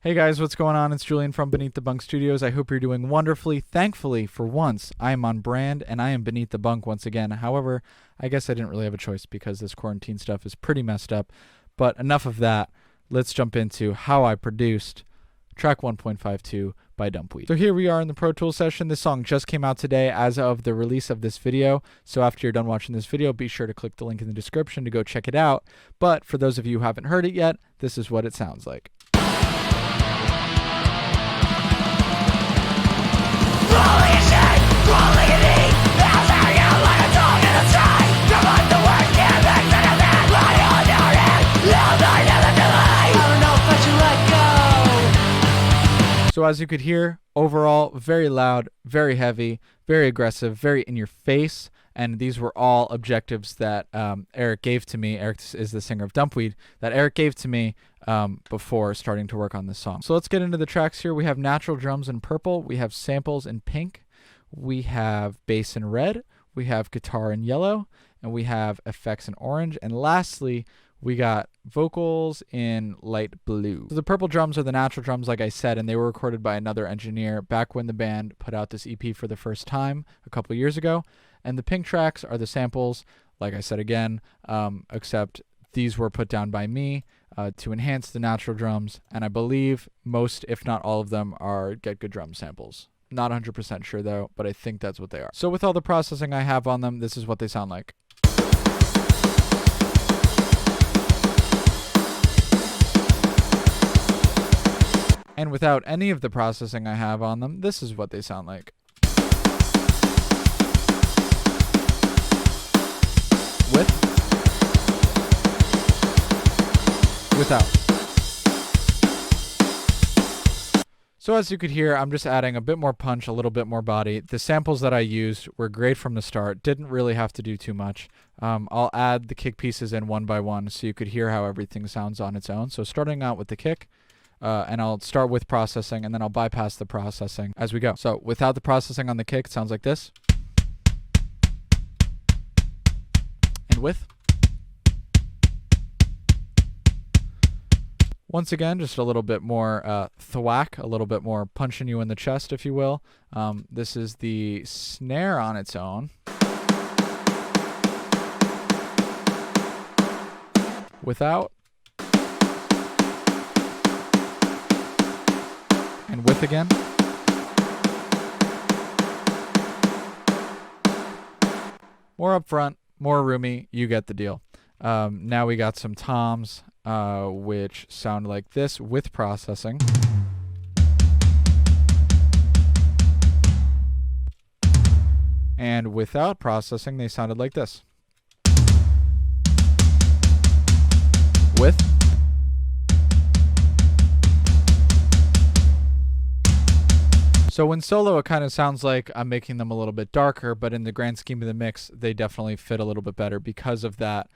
Hey guys, what's going on? It's Julian from Beneath the Bunk Studios. I hope you're doing wonderfully. Thankfully, for once, I am on brand and I am beneath the bunk once again. However, I guess I didn't really have a choice because this quarantine stuff is pretty messed up. But enough of that. Let's jump into how I produced track 1.52 by Dumpweed. So here we are in the Pro Tools session. This song just came out today as of the release of this video. So after you're done watching this video, be sure to click the link in the description to go check it out. But for those of you who haven't heard it yet, this is what it sounds like. So as you could hear, overall, very loud, very heavy, very aggressive, very in your face. And these were all objectives that Eric gave to me. Eric is the singer of Dumpweed, that Eric gave to me before starting to work on this song. So let's get into the tracks here. We have natural drums in purple. We have samples in pink. We have bass in red. We have guitar in yellow. And we have effects in orange. And lastly, we got vocals in light blue. So the purple drums are the natural drums, like I said, and they were recorded by another engineer back when the band put out this EP for the first time a couple years ago. And the pink tracks are the samples, like I said again, except these were put down by me to enhance the natural drums. And I believe most, if not all of them, are Get Good Drum samples. Not 100% sure though, but I think that's what they are. So with all the processing I have on them, this is what they sound like. And without any of the processing I have on them, this is what they sound like. With, without. So as you could hear, I'm just adding a bit more punch, a little bit more body. The samples that I used were great from the start. Didn't really have to do too much. I'll add the kick pieces in one by one so you could hear how everything sounds on its own. So starting out with the kick. And I'll start with processing, and then I'll bypass the processing as we go. So without the processing on the kick, it sounds like this. And with. Once again, just a little bit more thwack, a little bit more punching you in the chest, if you will. This is the snare on its own. Without. And with again. More up front, more roomy, you get the deal. Now we got some toms, which sound like this with processing. And without processing, they sounded like this. With. So in solo, it kind of sounds like I'm making them a little bit darker, but in the grand scheme of the mix, they definitely fit a little bit better because of that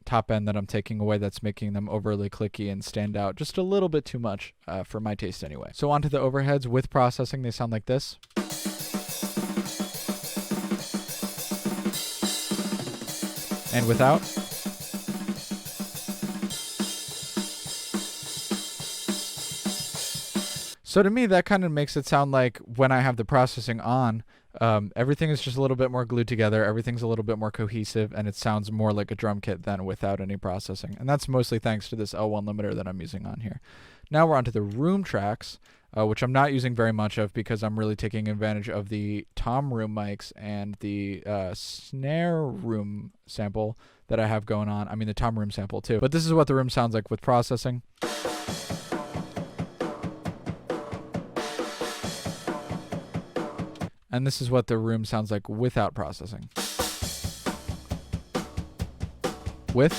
top end that I'm taking away that's making them overly clicky and stand out just a little bit too much for my taste anyway. So onto the overheads with processing, they sound like this. And without. So to me, that kind of makes it sound like when I have the processing on, everything is just a little bit more glued together, everything's a little bit more cohesive, and it sounds more like a drum kit than without any processing. And that's mostly thanks to this L1 limiter that I'm using on here. Now we're onto the room tracks, which I'm not using very much of because I'm really taking advantage of the tom room mics and the snare room sample that I have going on. I mean the tom room sample too. But this is what the room sounds like with processing. And this is what the room sounds like without processing. With.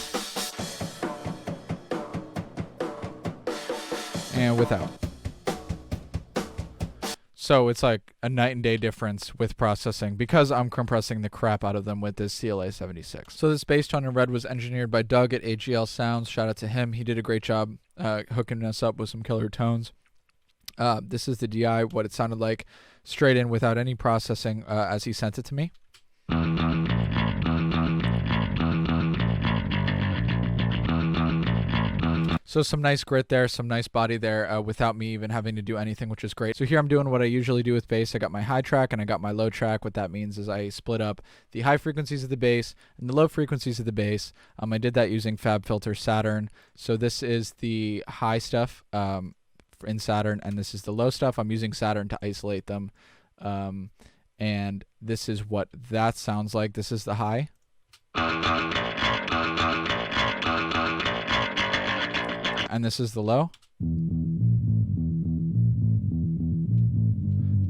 And without. So it's like a night and day difference with processing because I'm compressing the crap out of them with this CLA 76. So this bass tone in red was engineered by Doug at AGL Sounds. Shout out to him. He did a great job hooking us up with some killer tones. This is the DI, what it sounded like straight in without any processing as he sent it to me. So some nice grit there, some nice body there without me even having to do anything, which is great. So here I'm doing what I usually do with bass. I got my high track and I got my low track. What that means is I split up the high frequencies of the bass and the low frequencies of the bass. I did that using FabFilter Saturn. So this is the high stuff in Saturn, and this is the low stuff. I'm using Saturn to isolate them. And this is what that sounds like. This is the high. And this is the low.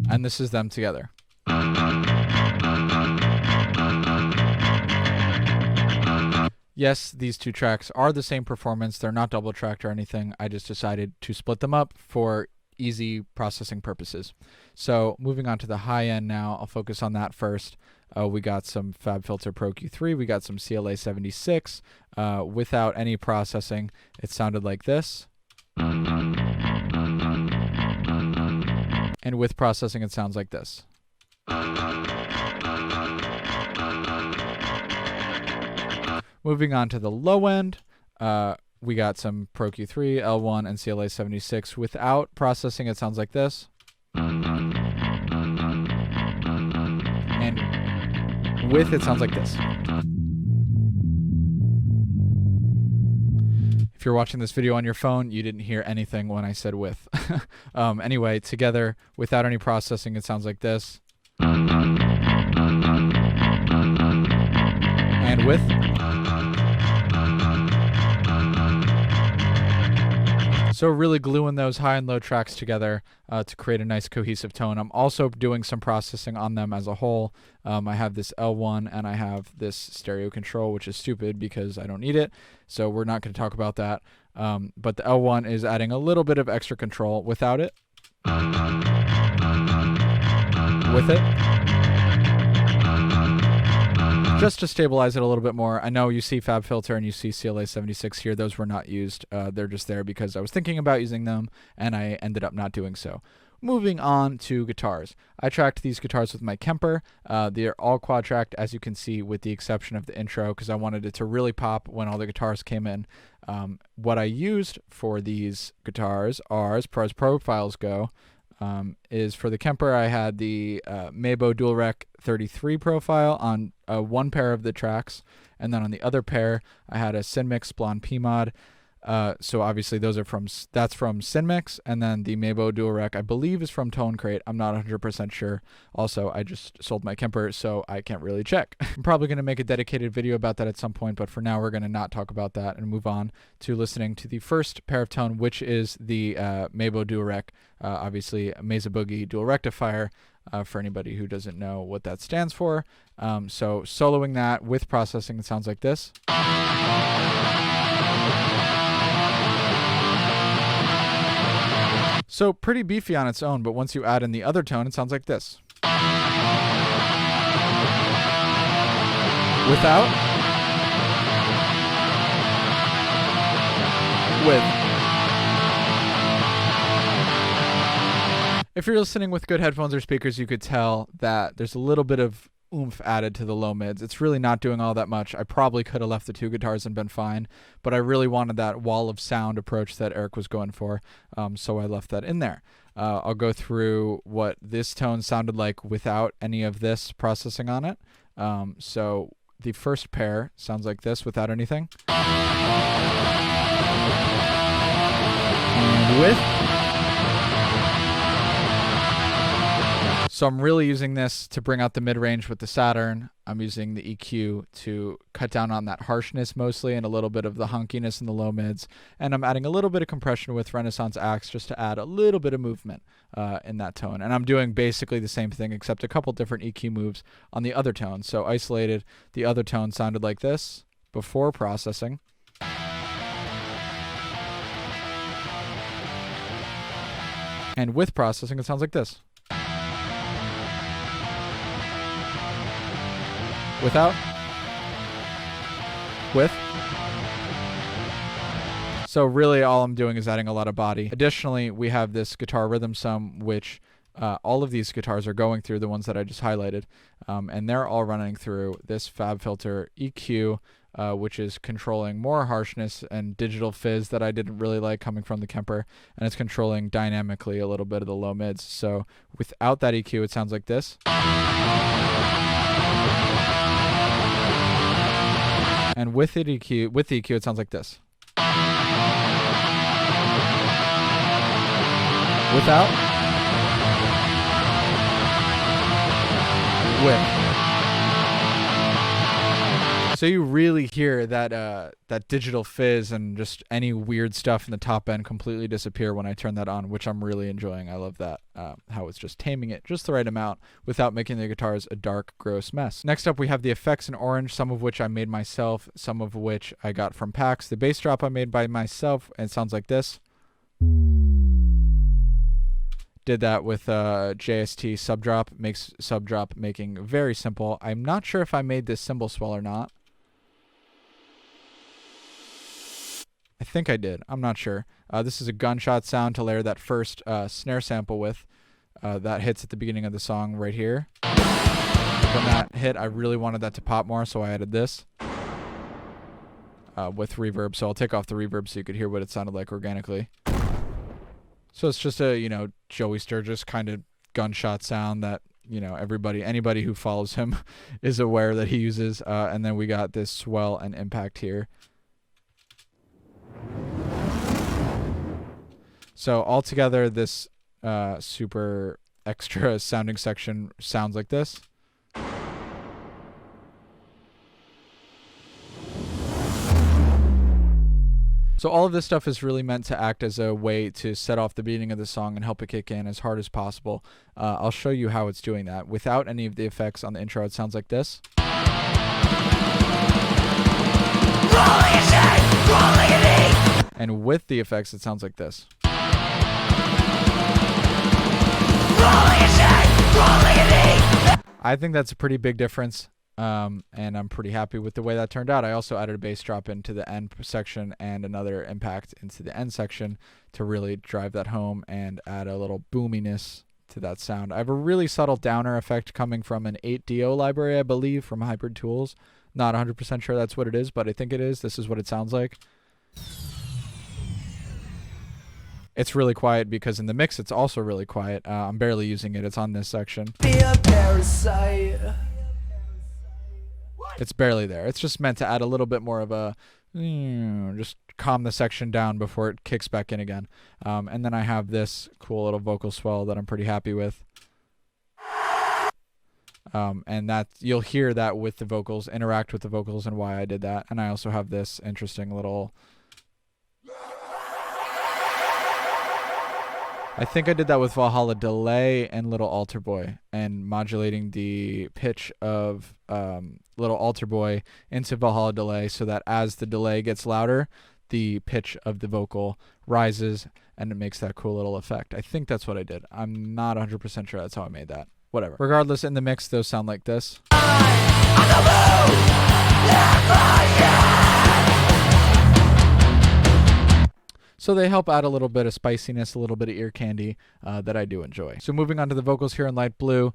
And this is them together. Yes, these two tracks are the same performance. They're not double tracked or anything. I just decided to split them up for easy processing purposes. So moving on to the high end now, I'll focus on that first. We got some FabFilter Pro Q3. We got some CLA 76. Without any processing, it sounded like this. And with processing, it sounds like this. Moving on to the low end, we got some Pro Q3, L1, and CLA 76. Without processing, it sounds like this. And with, it sounds like this. If you're watching this video on your phone, you didn't hear anything when I said with. Anyway, together, without any processing, it sounds like this. And with. So really gluing those high and low tracks together to create a nice cohesive tone. I'm also doing some processing on them as a whole. I have this L1 and I have this stereo control, which is stupid because I don't need it. So we're not going to talk about that. But the L1 is adding a little bit of extra control without it. With it. Just to stabilize it a little bit more. I know you see FabFilter and you see CLA 76 here. Those were not used. They're just there because I was thinking about using them and I ended up not doing so. Moving on to guitars. I tracked these guitars with my Kemper. They're all quad tracked, as you can see, with the exception of the intro, because I wanted it to really pop when all the guitars came in. What I used for these guitars are, as far as profiles go, is for the Kemper, I had the Mabo Dual Rec 33 profile on one pair of the tracks, and then on the other pair, I had a Synmix Blonde P-Mod. So obviously that's from Synmix, and then the Mabo Dual Rec I believe is from Tone Crate. I'm not 100% sure. Also, I just sold my Kemper, so I can't really check. I'm probably going to make a dedicated video about that at some point, but for now we're going to not talk about that and move on to listening to the first pair of tone, which is the Mabo Dual Rec, obviously Mesa Boogie Dual Rectifier, for anybody who doesn't know what that stands for. So soloing that with processing, it sounds like this. So pretty beefy on its own, but once you add in the other tone, it sounds like this. Without. With. If you're listening with good headphones or speakers, you could tell that there's a little bit of oomph added to the low mids. It's really not doing all that much. I probably could have left the two guitars and been fine, but I really wanted that wall of sound approach that Eric was going for, so I left that in there. I'll go through what this tone sounded like without any of this processing on it. So the first pair sounds like this without anything. And with. So I'm really using this to bring out the mid-range with the Saturn. I'm using the EQ to cut down on that harshness mostly and a little bit of the hunkiness in the low mids. And I'm adding a little bit of compression with Renaissance Axe just to add a little bit of movement in that tone. And I'm doing basically the same thing except a couple different EQ moves on the other tone. So isolated, the other tone sounded like this before processing. And with processing, it sounds like this. Without. With. So really all I'm doing is adding a lot of body. Additionally, we have this guitar rhythm sum, which all of these guitars are going through, the ones that I just highlighted, and they're all running through this FabFilter EQ which is controlling more harshness and digital fizz that I didn't really like coming from the Kemper, and it's controlling dynamically a little bit of the low mids. So without that EQ, it sounds like this. And with the EQ, it sounds like this. Without. With. So you really hear that that digital fizz and just any weird stuff in the top end completely disappear when I turn that on, which I'm really enjoying. I love that, how it's just taming it just the right amount without making the guitars a dark, gross mess. Next up, we have the effects in orange, some of which I made myself, some of which I got from packs. The bass drop I made by myself, and it sounds like this. Did that with JST Sub Drop, makes Sub Drop making very simple. I'm not sure if I made this cymbal swell or not. I think I did. I'm not sure. This is a gunshot sound to layer that first snare sample with. That hits at the beginning of the song right here. When that hit, I really wanted that to pop more, so I added this with reverb. So I'll take off the reverb so you could hear what it sounded like organically. So it's just a, Joey Sturgis kind of gunshot sound that, anybody who follows him is aware that he uses. And then we got this swell and impact here. So altogether, this super extra sounding section sounds like this. So all of this stuff is really meant to act as a way to set off the beginning of the song and help it kick in as hard as possible. I'll show you how it's doing that. Without any of the effects on the intro, it sounds like this. And with the effects, it sounds like this. I think that's a pretty big difference, and I'm pretty happy with the way that turned out. I also added a bass drop into the end section and another impact into the end section to really drive that home and add a little boominess to that sound. I have a really subtle downer effect coming from an 8DO library, I believe, from Hybrid Tools. Not 100% sure that's what it is, but I think it is. This is what it sounds like. It's really quiet because in the mix it's also really quiet. I'm barely using it. It's on this section. Be a parasite. It's barely there. It's just meant to add a little bit more of a, just calm the section down before it kicks back in again. And then I have this cool little vocal swell that I'm pretty happy with. And that you'll hear that with the vocals, interact with the vocals and why I did that. And I also have this interesting little, I think I did that with Valhalla Delay and Little Altar Boy, and modulating the pitch of Little Altar Boy into Valhalla Delay so that as the delay gets louder, the pitch of the vocal rises and it makes that cool little effect. I think that's what I did. I'm not 100% sure that's how I made that. Whatever. Regardless, in the mix, those sound like this. So they help add a little bit of spiciness, a little bit of ear candy that I do enjoy. So moving on to the vocals here in Light Blue,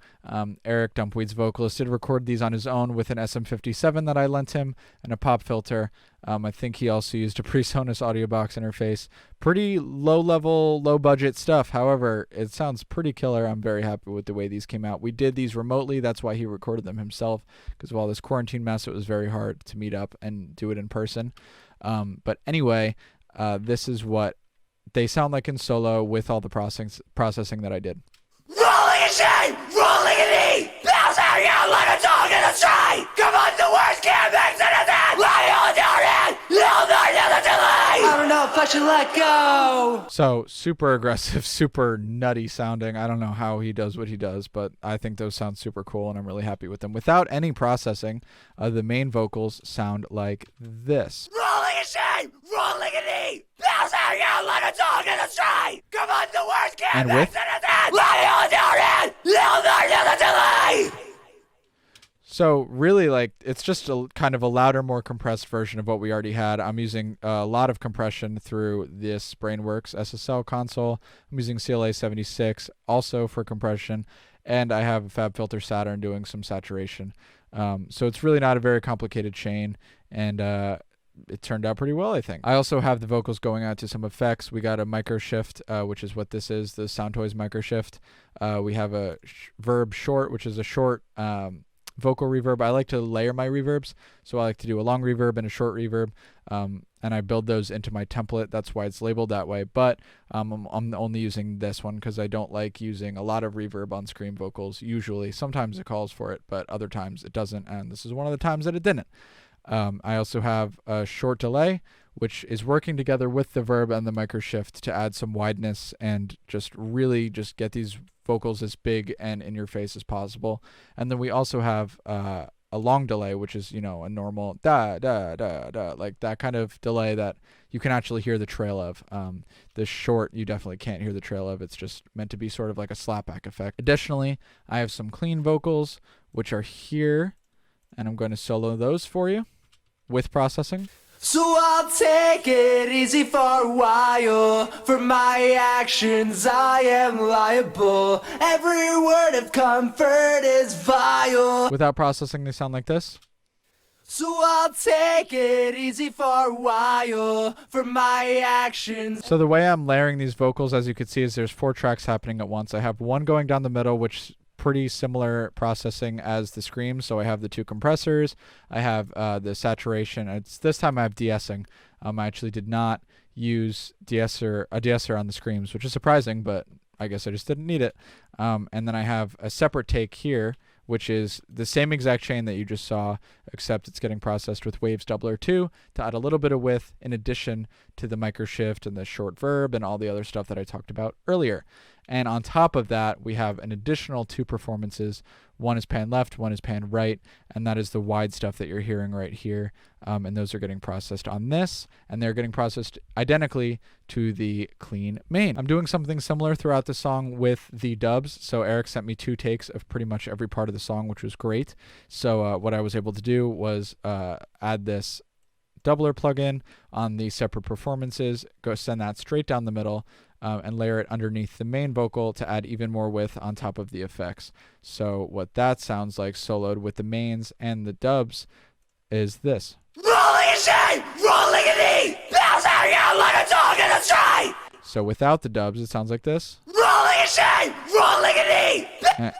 Eric, Dumpweed's vocalist, did record these on his own with an SM57 that I lent him and a pop filter. I think he also used a PreSonus audio box interface. Pretty low-level, low-budget stuff. However, it sounds pretty killer. I'm very happy with the way these came out. We did these remotely. That's why he recorded them himself, because of all this quarantine mess, it was very hard to meet up and do it in person. But anyway, this is what they sound like in solo with all the processing that I did. Rolling a shame, rolling a knee, bounce out you like a dog in the street. Come on, the worst can't make sense. I don't know if I should let go. So super aggressive, super nutty sounding. I don't know how he does what he does, but I think those sound super cool and I'm really happy with them. Without any processing, the main vocals sound like this. Rolling a shame, rolling a knee, bounce out you like a dog in the street. Come on, the worst can't make sense. So really, like, it's just a kind of a louder, more compressed version of what we already had. I'm using a lot of compression through this Brainworks SSL console. I'm using CLA 76 also for compression, and I have a FabFilter Saturn doing some saturation. So it's really not a very complicated chain, and it turned out pretty well, I think. I also have the vocals going out to some effects. We got a Microshift, which is what this is, the Sound Toys Microshift. We have a Verb Short, which is a short vocal reverb. I like to layer my reverbs, so I like to do a long reverb and a short reverb, and I build those into my template. That's why it's labeled that way, but I'm only using this one because I don't like using a lot of reverb on scream vocals usually. Sometimes it calls for it, but other times it doesn't, and this is one of the times that it didn't. I also have a short delay, which is working together with the verb and the Microshift to add some wideness and just really just get these vocals as big and in your face as possible. And then we also have a long delay, which is, you know, a normal da da da da, like that kind of delay that you can actually hear the trail of. The short you definitely can't hear the trail of. It's just meant to be sort of like a slapback effect. Additionally, I have some clean vocals which are here, and I'm going to solo those for you with processing. So I'll take it easy for a while. For my actions I am liable. Every word of comfort is vile. Without processing, they sound like this. So I'll take it easy for a while. For my actions. So the way I'm layering these vocals, as you can see, is there's 4 tracks happening at once. I have one going down the middle, which pretty similar processing as the screams. So I have the 2 compressors, I have the saturation. This time I have de-essing. I actually did not use a de-esser on the screams, which is surprising, but I guess I just didn't need it. And then I have a separate take here, which is the same exact chain that you just saw, except it's getting processed with Waves Doubler 2 to add a little bit of width in addition to the Microshift and the short verb and all the other stuff that I talked about earlier. And on top of that, we have an additional 2 performances. One is pan left, one is pan right, and that is the wide stuff that you're hearing right here. And those are getting processed on this, and they're getting processed identically to the clean main. I'm doing something similar throughout the song with the dubs. So Eric sent me 2 takes of pretty much every part of the song, which was great. So what I was able to do was add this doubler plugin on the separate performances, go send that straight down the middle, and layer it underneath the main vocal to add even more width on top of the effects. So what that sounds like soloed with the mains and the dubs is this. Rolling a shade, rolling a knee, bounce out like a dog in a stride. So without the dubs, it sounds like this. Rolling a shade, rolling a knee.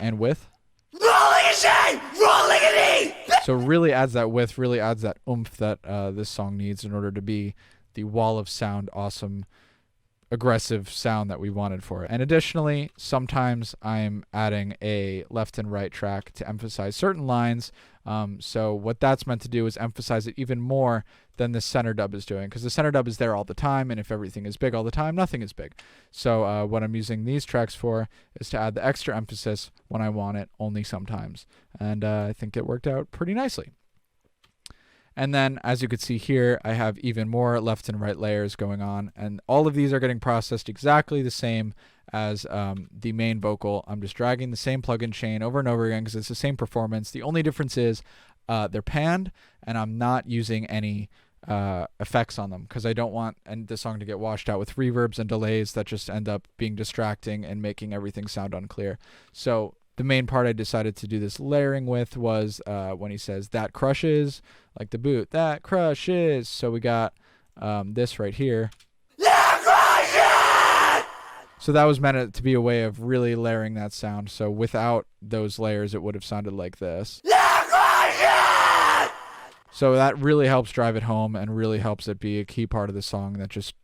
And with. Rolling a shade, rolling a knee. So really adds that width, really adds that oomph that this song needs in order to be the wall of sound, awesome, aggressive sound that we wanted for it. And additionally, sometimes I'm adding a left and right track to emphasize certain lines. So what that's meant to do is emphasize it even more than the center dub is doing, because the center dub is there all the time, and if everything is big all the time, nothing is big. So what I'm using these tracks for is to add the extra emphasis when I want it only sometimes. And I think it worked out pretty nicely. And then, as you can see here, I have even more left and right layers going on, and all of these are getting processed exactly the same as the main vocal. I'm just dragging the same plugin chain over and over again because it's the same performance. The only difference is they're panned, and I'm not using any effects on them because I don't want the song to get washed out with reverbs and delays that just end up being distracting and making everything sound unclear. So the main part I decided to do this layering with was when he says, "That crushes," like the boot, "That crushes." So we got this right here. That crushes! So that was meant to be a way of really layering that sound. So without those layers, it would have sounded like this. That crushes! So that really helps drive it home and really helps it be a key part of the song that just...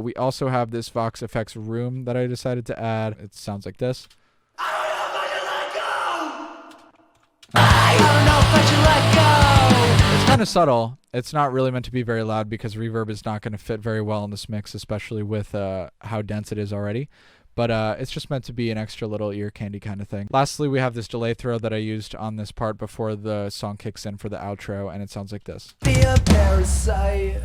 We also have this Vox Effects room that I decided to add. It sounds like this. I don't know if I should let go. It's kind of subtle. It's not really meant to be very loud because reverb is not going to fit very well in this mix, especially with how dense it is already. But it's just meant to be an extra little ear candy kind of thing. Lastly, we have this delay throw that I used on this part before the song kicks in for the outro, and it sounds like this. Be a parasite.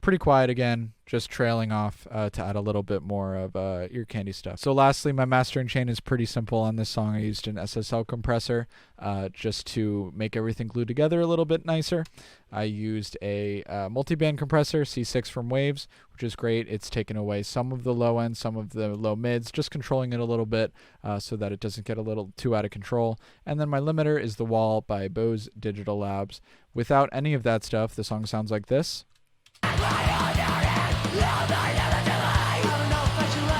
pretty quiet again, just trailing off to add a little bit more of ear candy stuff. So lastly, my mastering chain is pretty simple on this song. I used an SSL compressor just to make everything glue together a little bit nicer. I used a multiband compressor, C6 from Waves, which is great. It's taken away some of the low end, some of the low mids, just controlling it a little bit so that it doesn't get a little too out of control. And then my limiter is The Wall by Bose Digital Labs. Without any of that stuff, the song sounds like this.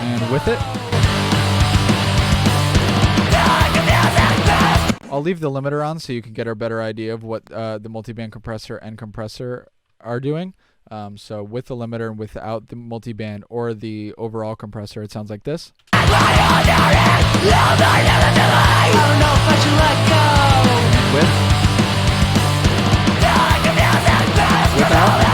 And with it, I'll leave the limiter on so you can get a better idea of what the multiband compressor and compressor are doing. So with the limiter and without the multiband or the overall compressor, it sounds like this. And with, without,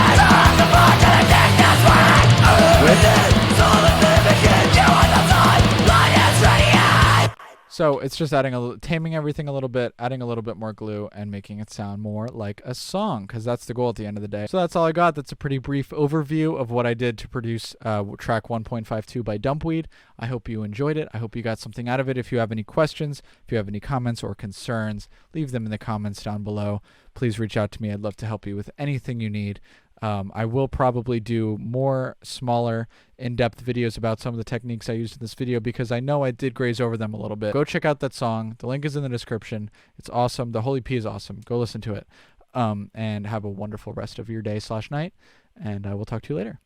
so it's just adding taming everything a little bit, adding a little bit more glue, and making it sound more like a song, because that's the goal at the end of the day. So that's all I got. That's a pretty brief overview of what I did to produce track 1.52 by Dumpweed. I hope you enjoyed it. I hope you got something out of it. If you have any questions, if you have any comments or concerns, leave them in the comments down below. Please reach out to me. I'd love to help you with anything you need. I will probably do more smaller in-depth videos about some of the techniques I used in this video because I know I did graze over them a little bit. Go check out that song. The link is in the description. It's awesome. The whole EP is awesome. Go listen to it. And have a wonderful rest of your day/night. And I will talk to you later.